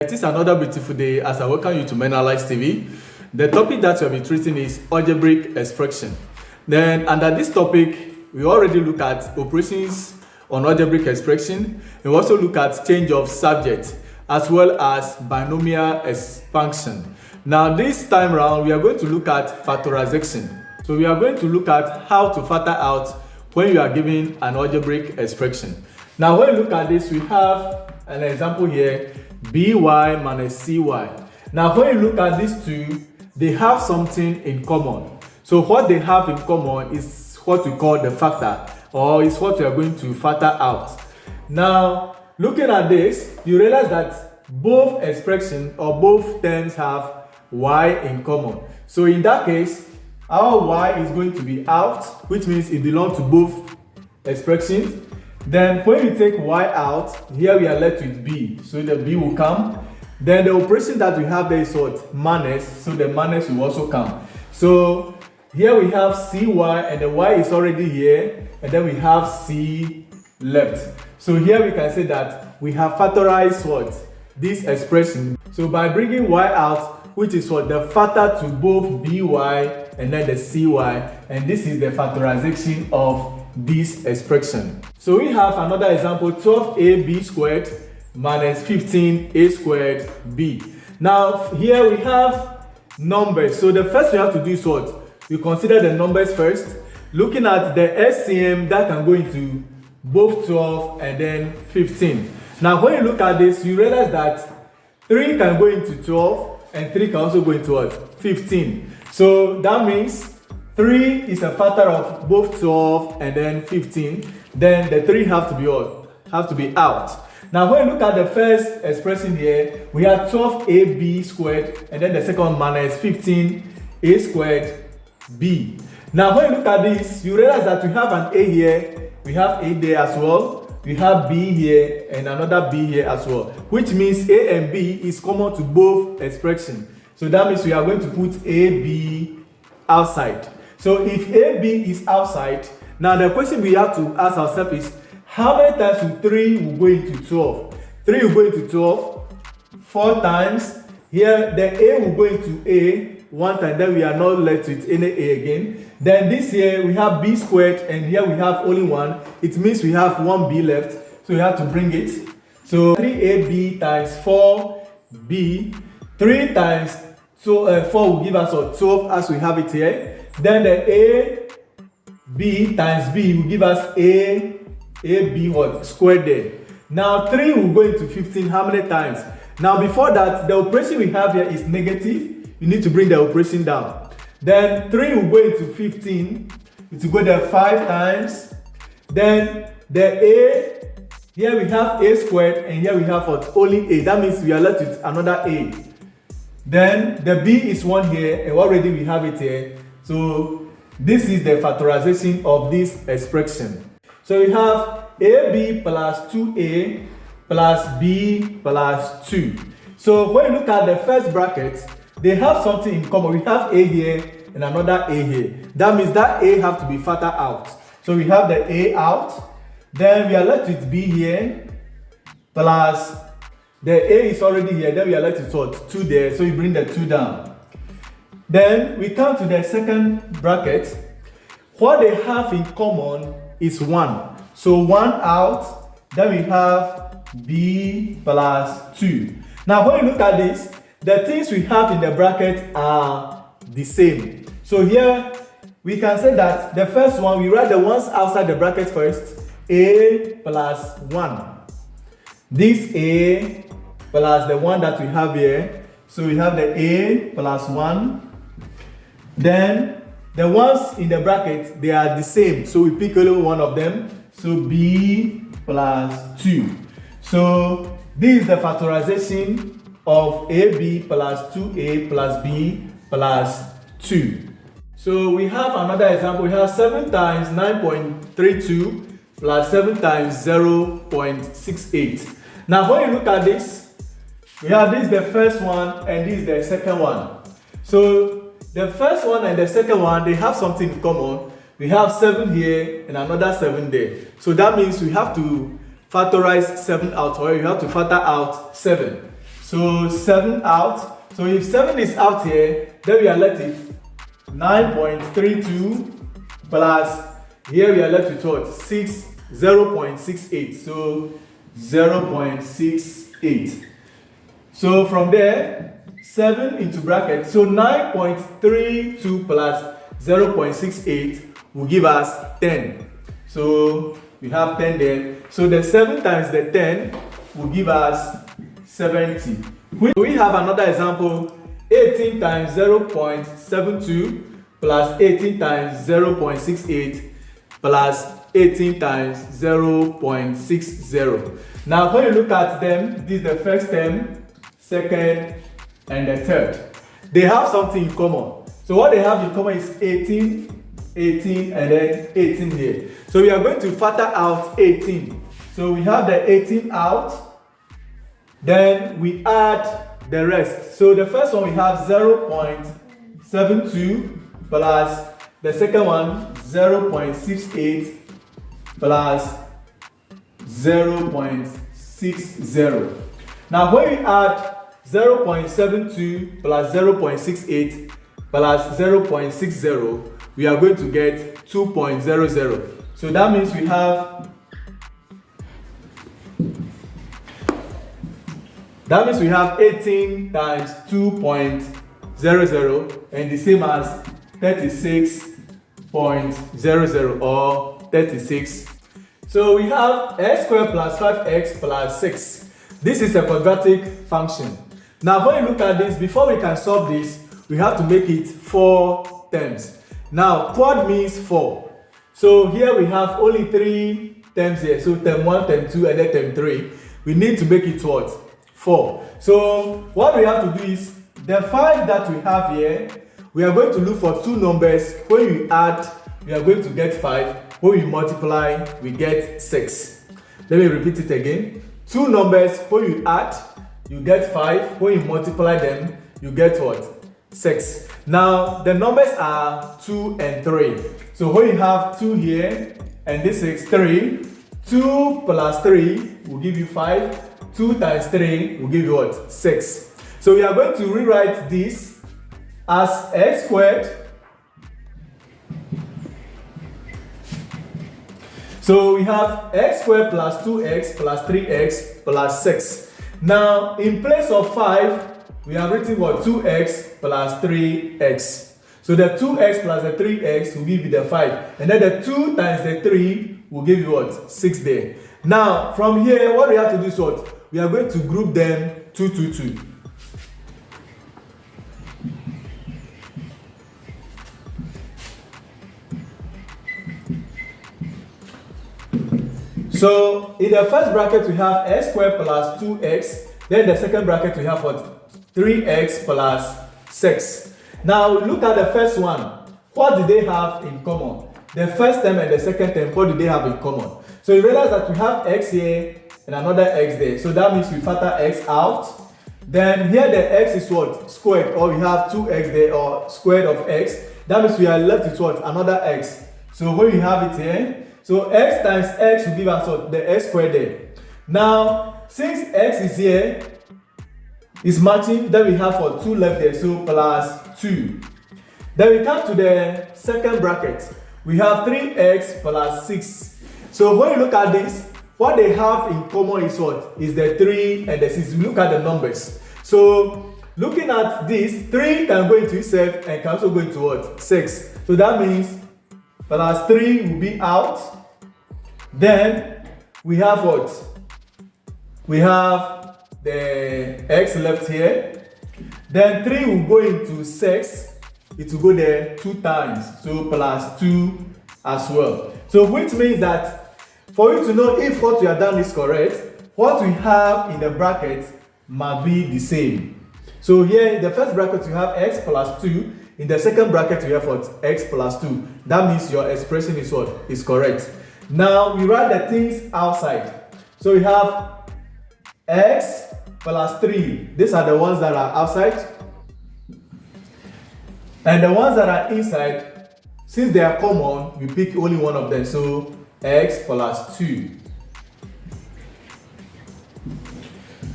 It is another beautiful day as I welcome you to Menalights TV. The topic that we'll be treating is algebraic expression. Then under this topic, we already look at operations on algebraic expression. We also look at change of subject as well as binomial expansion. Now this time around, we are going to look at factorization. So we are going to look at how to factor out when you are given an algebraic expression. Now when you look at this, we have an example here, by minus cy. Now when you look at these two, they have something in common. So what they have in common is what we call the factor, or is what we are going to factor out. Now looking at this, you realize that both expressions or both terms have y in common. So in that case, our y is going to be out, which means it belongs to both expressions. Then when you take y out, here we are left with b. So the b will come. Then the operation that we have there is what? Minus. So the minus will also come. So here we have cy and the y is already here. And then we have c left. So here we can say that we have factorized what? This expression. So by bringing y out, which is what? The factor to both by and then the cy. And this is the factorization of this expression. So we have another example, 12ab squared minus 15a squared b. Now here we have numbers. So the first we have to do is what? We consider the numbers first. Looking at the SCM that can go into both 12 and then 15. Now when you look at this, you realize that 3 can go into 12 and 3 can also go into what? 15. So that means 3 is a factor of both 12 and then 15. Then the 3 have to be what? Have to be out. Now when you look at the first expression here, we have 12ab squared and then the second one minus 15a squared b. Now when you look at this, you realize that we have an a here, we have a there as well, we have b here and another b here as well, which means a and b is common to both expressions. So that means we are going to put ab outside. So if ab is outside, now the question we have to ask ourselves is, how many times will 3 will go into 12? 3 will go into 12 4 times. Here the a will go into a 1 time, then we are not left with any a again. Then this here we have b squared and here we have only 1. It means we have 1b left, so we have to bring it. So 3ab times 4b, 3 times 4 will give us 12 as we have it here. Then the ab times b will give us ab what? Squared there. Now 3 will go into 15 how many times? Now before that, the operation we have here is negative. You need to bring the operation down. Then 3 will go into 15. It will go there 5 times. Then the a, here we have a squared and here we have what? Only a. That means we are left with another a. Then the b is 1 here and already we have it here. So this is the factorization of this expression. So we have ab plus 2a plus b plus 2. So when you look at the first bracket, they have something in common. We have a here and another a here. That means that a have to be factored out. So we have the a out. Then we are left with b here plus the a is already here. Then we are left with what? 2 there. So you bring the 2 down. Then we come to the second bracket. What they have in common is 1. So 1 out. Then we have b plus 2. Now when you look at this, the things we have in the bracket are the same. So here we can say that the first one, we write the ones outside the bracket first. A plus 1. This a plus the one that we have here. So we have the a plus 1. Then the ones in the bracket, they are the same. So we pick only one of them. So b plus 2. So this is the factorization of ab plus 2a plus b plus 2. So we have another example. We have 7 times 9.32 plus 7 times 0.68. Now when you look at this, we have this the first one and this the second one. So the first one and the second one, they have something in common. We have 7 here and another 7 there. So that means we have to factorize 7 out, or you have to factor out 7. So 7 out. So if 7 is out here, then we are left with 9.32 plus here we are left with what? 0.68. So 0.68. So from there, 7 into bracket. So 9.32 plus 0.68 will give us 10. So we have 10 there. So the 7 times the 10 will give us 70. We have another example. 18 times 0.72 plus 18 times 0.68 plus 18 times 0.60. Now when you look at them, this is the first term, second, and the third. They have something in common. So what they have in common is 18, 18, and then 18 here. So we are going to factor out 18. So we have the 18 out, then we add the rest. So the first one we have 0.72 plus the second one 0.68 plus 0.60. Now when we add 0.72 plus 0.68 plus 0.60, we are going to get 2.00. So that means we have That means we have 18 times 2.00 and the same as 36.00 or 36. So we have x squared plus 5x plus 6. This is a quadratic function. Now when you look at this, before we can solve this, we have to make it 4 terms. Now quad means 4. So here we have only 3 terms here. So term 1, term 2, and then term 3. We need to make it what? 4. So what we have to do is the 5 that we have here, we are going to look for 2 numbers. When we add, we are going to get 5. When we multiply, we get 6. Let me repeat it again. 2 numbers, when you add, you get 5. When you multiply them, you get what? 6. Now the numbers are 2 and 3. So when you have 2 here and this is 3, 2 plus 3 will give you 5. 2 times 3 will give you what? 6. So we are going to rewrite this as x squared. So we have x squared plus 2x plus 3x plus 6. Now in place of 5, we have written what? 2x plus 3x. So the 2x plus the 3x will give you the 5. And then the 2 times the 3 will give you what? 6 there. Now from here, what we have to do is what? We are going to group them 2, 2, 2. So in the first bracket we have x squared plus 2x. Then the second bracket we have what? 3x plus 6. Now look at the first one. What do they have in common? The first term and the second term, what do they have in common? So you realize that we have x here and another x there. So that means we factor x out. Then here the x is what? Squared, or we have 2x there, or squared of x. That means we are left with what? Another x. So when we have it here, so x times x will give us what? The x squared there. Now since x is here, is matching, then we have for 2 left there, so plus 2. Then we come to the second bracket. We have 3x plus 6. So when you look at this, what they have in common is what? Is the 3 and the 6. Look at the numbers. So looking at this, 3 can go into itself and can also go into what? 6. So that means plus 3 will be out. Then we have what? We have the x left here. Then 3 will go into 6. It will go there 2 times. So plus 2 as well. So which means that for you to know if what we have done is correct, what we have in the bracket must be the same. So here in the first bracket you have x plus 2. In the second bracket you have what? X plus 2. That means your expression is what? Is correct. Now we write the things outside. So we have x plus 3. These are the ones that are outside. And the ones that are inside, since they are common, we pick only one of them. So x plus 2.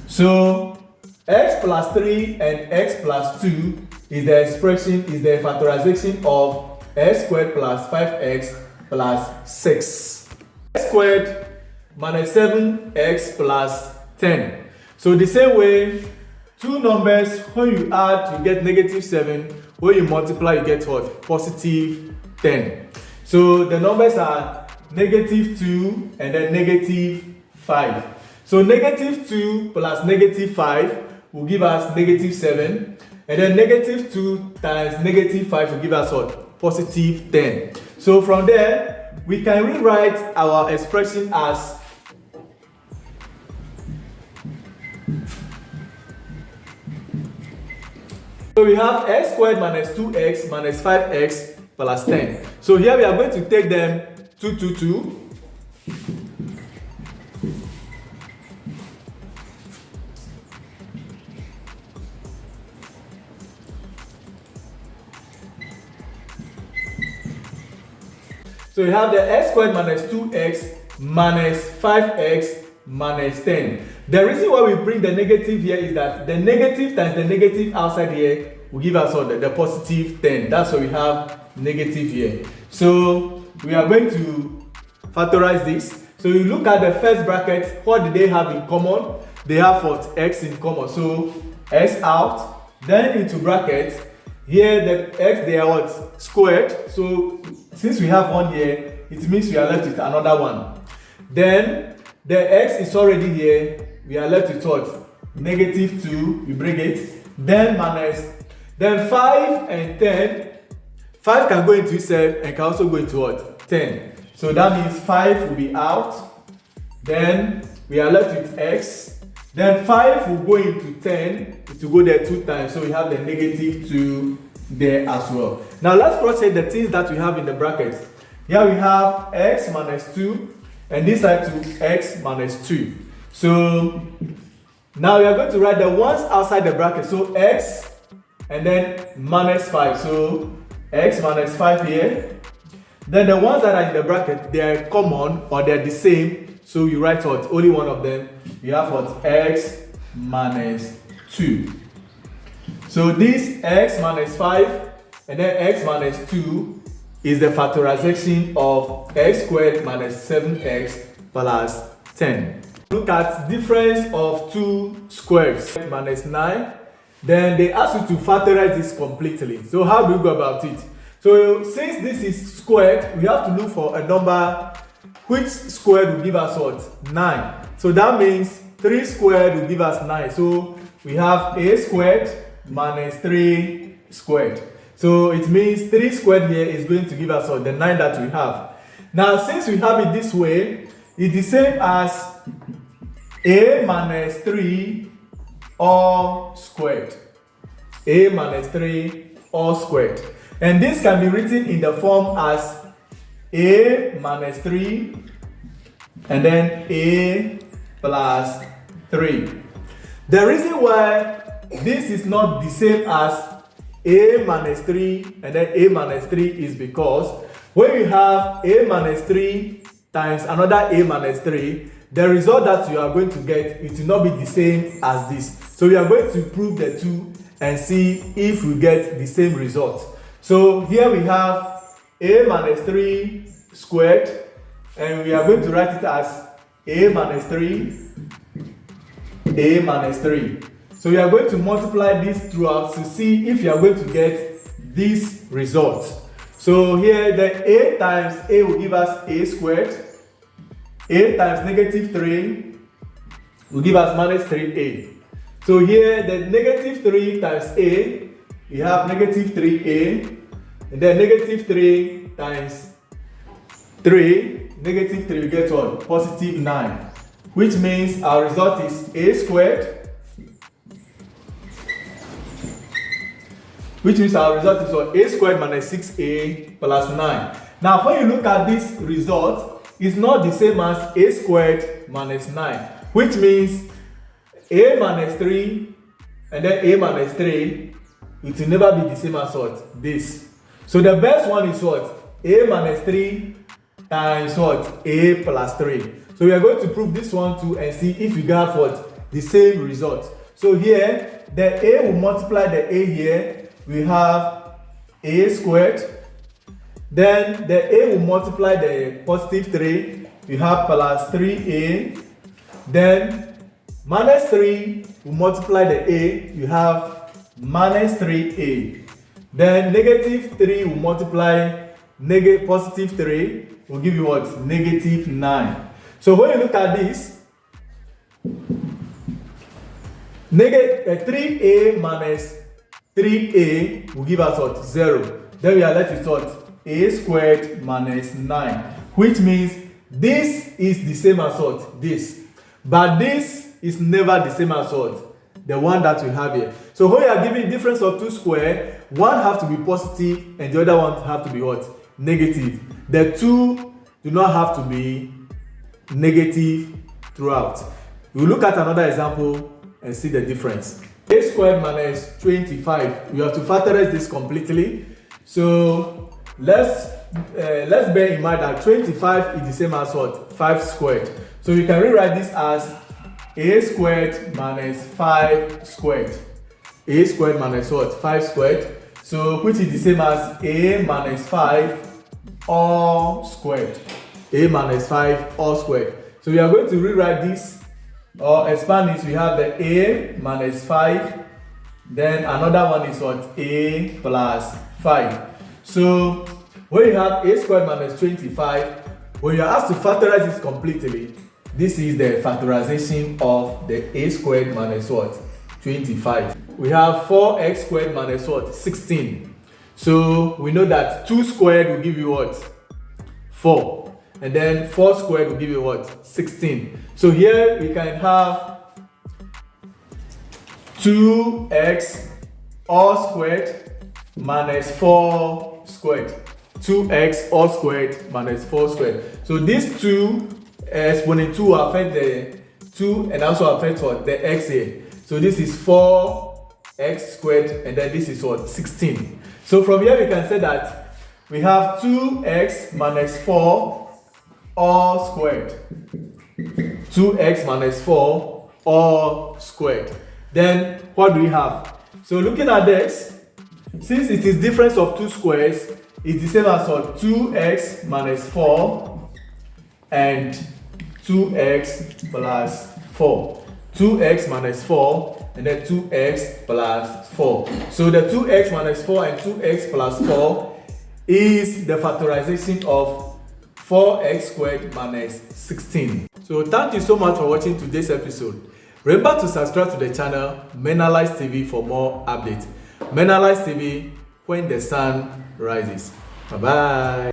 So x plus 3 and x plus 2 is the factorization of x squared plus 5x plus 6. X squared minus 7x plus 10. So the same way, two numbers, when you add, you get negative 7. When you multiply, you get what? Positive 10. So the numbers are negative 2 and then negative 5. So negative 2 plus negative 5 will give us negative 7. And then negative 2 times negative 5 will give us what? Positive 10. So from there, we can rewrite our expression as so we have x squared minus 2x minus 5x plus 10. So here we are going to take them 2, 2, 2. So we have the x squared minus 2x minus 5x minus 10. The reason why we bring the negative here is that the negative times the negative outside here will give us the positive 10. That's why we have negative here. So we are going to factorize this. So you look at the first bracket, what do they have in common? They have what? X in common. So x out, then into bracket. Here the x, they are what? Squared. So since we have one here, it means we are left with another one. Then the x is already here. We are left with what? Negative 2. We bring it. Then minus. Then 5 and 10. 5 can go into itself and can also go into what? 10. So that means 5 will be out. Then we are left with x. Then 5 will go into 10. It will go there 2 times. So we have the negative 2 there as well. Now let's cross-check the things that we have in the brackets. Here we have x minus 2. And this side to x minus 2. So now we are going to write the ones outside the bracket. So x and then minus 5. So x minus 5 here. Then the ones that are in the bracket, they are common or they are the same. So you write what? Only one of them. You have what? X minus 2. So this x minus 5 and then x minus 2 is the factorization of x squared minus 7x plus 10. Look at difference of two squares minus 9. Then they ask you to factorize this completely. So how do we go about it? So since this is squared, we have to look for a number which squared will give us what? 9. So that means 3 squared will give us 9. So we have a squared minus 3 squared. So it means 3 squared here is going to give us what? The 9 that we have. Now since we have it this way, it's the same as a minus 3 all squared. A minus 3 all squared. And this can be written in the form as a minus 3 and then a plus 3. The reason why this is not the same as a minus 3 and then a minus 3 is because when you have a minus 3 times another a minus 3, the result that you are going to get, it will not be the same as this. So we are going to prove the two and see if we get the same result. So here we have a minus 3 squared, and we are going to write it as a minus 3, a minus 3. So we are going to multiply this throughout to see if you are going to get this result. So here the a times a will give us a squared. A times negative 3 will give us minus 3a. So here the negative 3 times a, we have negative 3a. And then negative 3 times 3, negative 3, we get what? Positive 9. Which means our result is a squared. Which means our result is what? A squared minus 6a plus 9. Now when you look at this result, it's not the same as a squared minus 9. Which means a minus 3 and then a minus 3, it will never be the same as what? This. So the best one is what? A minus 3 times what? A plus 3. So we are going to prove this one too and see if we got what? The same result. So here, the a will multiply the a here. We have a squared. Then the a will multiply the positive 3. We have plus 3a. Then minus 3 will multiply the a. You have minus 3a. Then negative 3 will multiply positive 3 will give you what? Negative 9. So when you look at this, 3a minus 3a will give us what? 0. Then we are left with what? A squared minus 9, which means this is the same as what? This. But this is never the same as what? The one that we have here. So when you are giving difference of 2 square, one have to be positive and the other one have to be what? Negative. The two do not have to be negative throughout. We'll look at another example and see the difference. A squared minus 25. You have to factorize this completely. So let's bear in mind that 25 is the same as what? 5 squared. So you can rewrite this as a squared minus 5 squared. A squared minus what? 5 squared. So which is the same as a minus 5 all squared. A minus 5 all squared. So we are going to rewrite this or expand this. We have the a minus 5. Then another one is what? A plus 5. So when you have a squared minus 25, when you are asked to factorize this completely, this is the factorization of the a squared minus what? 25. We have 4x squared minus what? 16. So we know that 2 squared will give you what? 4. And then 4 squared will give you what? 16. So here we can have 2x all squared minus 4 squared. 2x all squared minus 4 squared. So these two exponent 2 will affect the 2 and also affect what? The x here. So this is 4x squared and then this is what? 16. So from here we can say that we have 2x minus 4 all squared. 2x minus 4 all squared. Then what do we have? So looking at this, since it is difference of 2 squares, it's the same as what? 2x minus 4 and 2x plus 4. 2x minus 4 and then 2x plus 4. So the 2x minus 4 and 2x plus 4 is the factorization of 4x squared minus 16. So thank you so much for watching today's episode. Remember to subscribe to the channel Menalights TV for more updates. Menalights TV, when the sun rises. Bye bye.